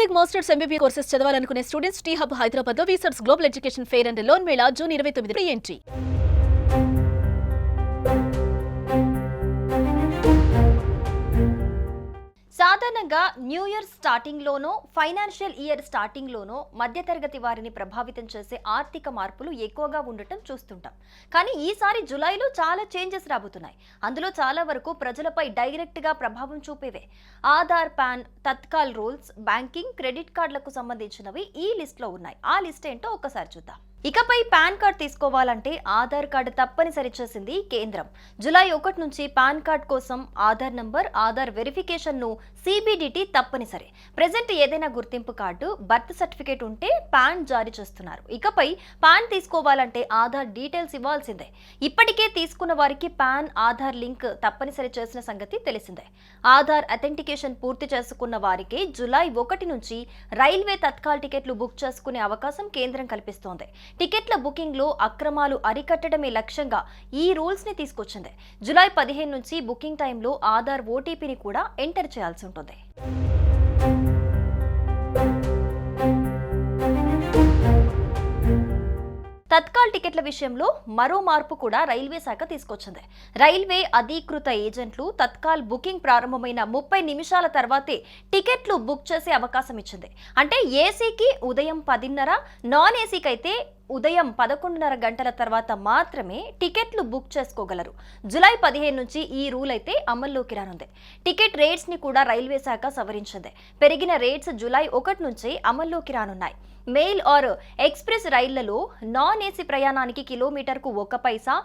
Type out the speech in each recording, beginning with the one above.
BTech masters MBBS courses చదవాలనుకునే students T Hub Hyderabad లో వీసర్స్ global education fair and loan mela June 29 entry. సాధారణంగా new year starting లోనో financial year starting లోనో మధ్యతరగతి వారిని ప్రభావితం చేసే ఆర్థిక మార్పులు ఎక్కువగా ఉండటం చూస్తుంటాం. కానీ ఈసారి జూలైలో చాలా చేంజెస్ రాబోతున్నాయి. అందులో చాలా వరకు ప్రజలపై డైరెక్ట్ గా ప్రభావం చూపేవే. Aadhaar, PAN, Tatkal rules, banking, credit కార్డులకు సంబంధించినవి ఈ లిస్ట్ లో ఉన్నాయి. ఆ లిస్ట్ ఏంటో ఒక్కసారి చూద్దాం. ఇకపై పాన్ కార్డ్ తీసుకోవాలంటే ఆధార్ కార్డు తప్పనిసరి చేసింది కేంద్రం. జూలై 1 నుంచి పాన్ కార్డ్ కోసం ఆధార్ నంబర్, ఆధార్ వెరిఫికేషన్ ను CBDT తప్పనిసరి. ప్రెజెంట్ ఏదైనా గుర్తింపు కార్డు, బర్త్ సర్టిఫికేట్ ఉంటే పాన్ జారీ చేస్తున్నారు. ఇకపై పాన్ తీసుకోవాలంటే ఆధార్ డీటెయిల్స్ ఇవ్వాల్సిందే. ఇప్పటికే తీసుకున్న వారికి పాన్, ఆధార్ లింక్ తప్పనిసరి చేసిన సంగతి తెలిసిందే. ఆధార్ అథెంటికేషన్ పూర్తి చేసుకున్న వారికి జూలై 1 నుంచి రైల్వే తత్కాల్ టికెట్లు బుక్ చేసుకునే అవకాశం కేంద్రం కల్పిస్తోంది. టికెట్ల బుకింగ్ లో అక్రమాలు అరికట్టడమే లక్ష్యంగా ఈ రూల్స్ ని తీసుకొచ్చింది. జూలై 15 నుంచి బుకింగ్ టైంలో ఆధార్ ఓటీపీని కూడా ఎంటర్ చేయాల్సి ఉంటుంది. తత్కాల్ టికెట్ల విషయంలో మరో మార్పు కూడా రైల్వే శాఖ తీసుకొచ్చింది. రైల్వే అధీకృత ఏజెంట్లు తత్కాల్ బుకింగ్ ప్రారంభమైన 30 నిమిషాల తర్వాతే టికెట్లు బుక్ చేసే అవకాశం ఇచ్చింది. అంటే ఏసీకి ఉదయం 10:30, నాన్ ఏసీకి అయితే ఉదయం 11:30 గంటల తర్వాత మాత్రమే టికెట్లు బుక్ చేసుకోగలరు. జూలై 15 నుంచి ఈ రూల్ అయితే అమల్లోకి రానుంది. టికెట్ రేట్స్ ని కూడా రైల్వే శాఖ సవరించింది. పెరిగిన రేట్స్ జూలై 1 నుంచి అమల్లోకి రానున్నాయి. మెయిల్ ఆర్ ఎక్స్ప్రెస్ రైళ్లలో నాన్ ఏసీ ప్రయాణానికి కిలోమీటర్కు 1 పైసా,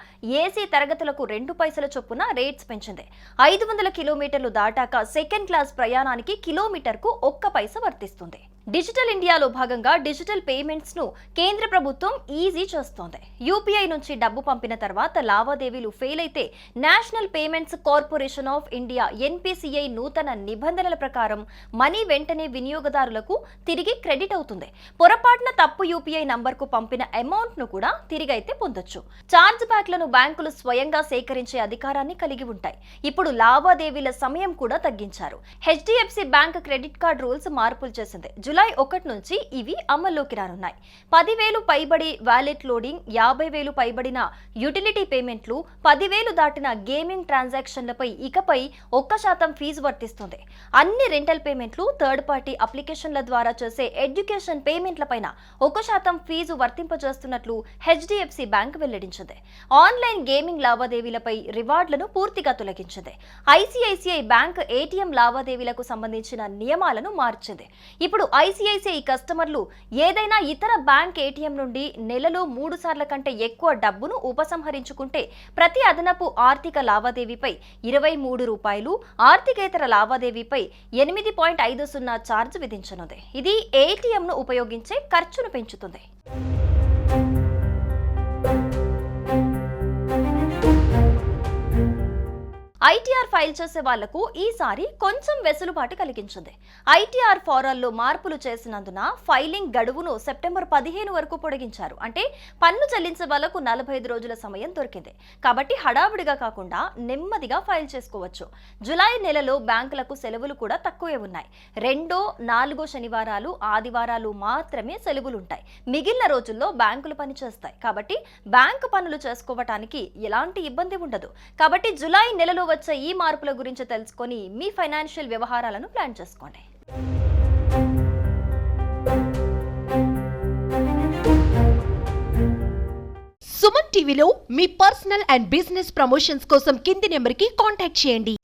ఏసీ తరగతులకు 2 పైసల చొప్పున రేట్స్ పెంచింది. 500 కిలోమీటర్లు దాటాక సెకండ్ క్లాస్ ప్రయాణానికి కిలోమీటర్కు 1 పైసా వర్తిస్తుంది. డిజిటల్ ఇండియాలో భాగంగా డిజిటల్ పేమెంట్స్ ను కేంద్ర ప్రభుత్వం ఈజీ చేస్తోంది. యూపీఐ నుంచి డబ్బు పంపిన తర్వాత లావాదేవీలు ఫెయిల్ అయితే national payments corporation of India NPCI నూతన నిబంధనల ప్రకారం మనీ వెంటనే వినియోగదారులకు తిరిగి క్రెడిట్ అవుతుంది. పొరపాటున తప్పు యూపీఐ నంబర్కు పంపిన అమౌంట్ ను కూడా తిరిగి అయితే పొందొచ్చు. చార్జ్ బ్యాక్లను బ్యాంకులు స్వయంగా సేకరించే అధికారాన్ని కలిగి ఉంటాయి. ఇప్పుడు లావాదేవీల సమయం కూడా తగ్గించారు. HDFC bank credit card rules మార్పులు చేసింది. జూలై 1 నుంచి ఇవి అమల్లోకి రానున్నాయి. 10,000 పైబడి వాలెట్ లోడింగ్, 50,000 పైబడిన యుటిలిటీ పేమెంట్లు, 10,000 దాటిన గేమింగ్ ట్రాన్సాక్షన్లపై ఇకపై 1% ఫీజు వర్తిస్తుంది. అన్ని రెంటల్ పేమెంట్లు, థర్డ్ పార్టీ అప్లికేషన్ల ద్వారా చేసే ఎడ్యుకేషన్ పేమెంట్లపైన 1% ఫీజు వర్తింపజేస్తున్నట్లు HDFC బ్యాంక్ వెల్లడించింది. ఆన్లైన్ గేమింగ్ లావాదేవీలపై రివార్డులను పూర్తిగా తొలగించింది. ICICI బ్యాంక్ ATM లావాదేవీలకు సంబంధించిన నియమాలను మార్చింది. ఇప్పుడు ICICI కస్టమర్లు ఏదైనా ఇతర బ్యాంక్ ATM నుండి నెలలో 3 సార్ల కంటే ఎక్కువ డబ్బును ఉపసంహరించుకుంటే ప్రతి అదనపు ఆర్థిక లావాదేవీపై ₹23, ఆర్థికేతర లావాదేవీపై 8.50 ఛార్జ్ విధించనుంది. ఇది ATM ను ఉపయోగించే ఖర్చును పెంచుతుంది. ITR ఫైల్ చేసే వాళ్లకు ఈసారి కొంచెం వెసులుబాటు కలిగించింది. ITR ఫారాల్లో మార్పులు చేసినందున ఫైలింగ్ గడువును సెప్టెంబర్ 15 వరకు పొడిగించారు. అంటే పన్ను చెల్లించే వాళ్లకు 45 రోజుల సమయం దొరికింది. కాబట్టి హడావుడిగా కాకుండా నెమ్మదిగా ఫైల్ చేసుకోవచ్చు. జూలై నెలలో బ్యాంకులకు సెలవులు కూడా తక్కువే ఉన్నాయి. 2, 4 శనివారాలు, ఆదివారాలు మాత్రమే సెలవులుంటాయి. మిగిలిన రోజుల్లో బ్యాంకులు పనిచేస్తాయి. కాబట్టి బ్యాంకు పనులు చేసుకోవటానికి ఎలాంటి ఇబ్బంది ఉండదు. కాబట్టి జూలై నెలలో వచ్చే ఈ మార్పుల గురించి తెలుసుకొని మీ ఫైనాన్షియల్ వ్యవహారాలను ప్లాన్ చేసుకోండి. సుమన్ టీవీలో మీ పర్సనల్ అండ్ బిజినెస్ ప్రమోషన్స్ కోసం కింది నెంబర్కి కాంటాక్ట్ చేయండి.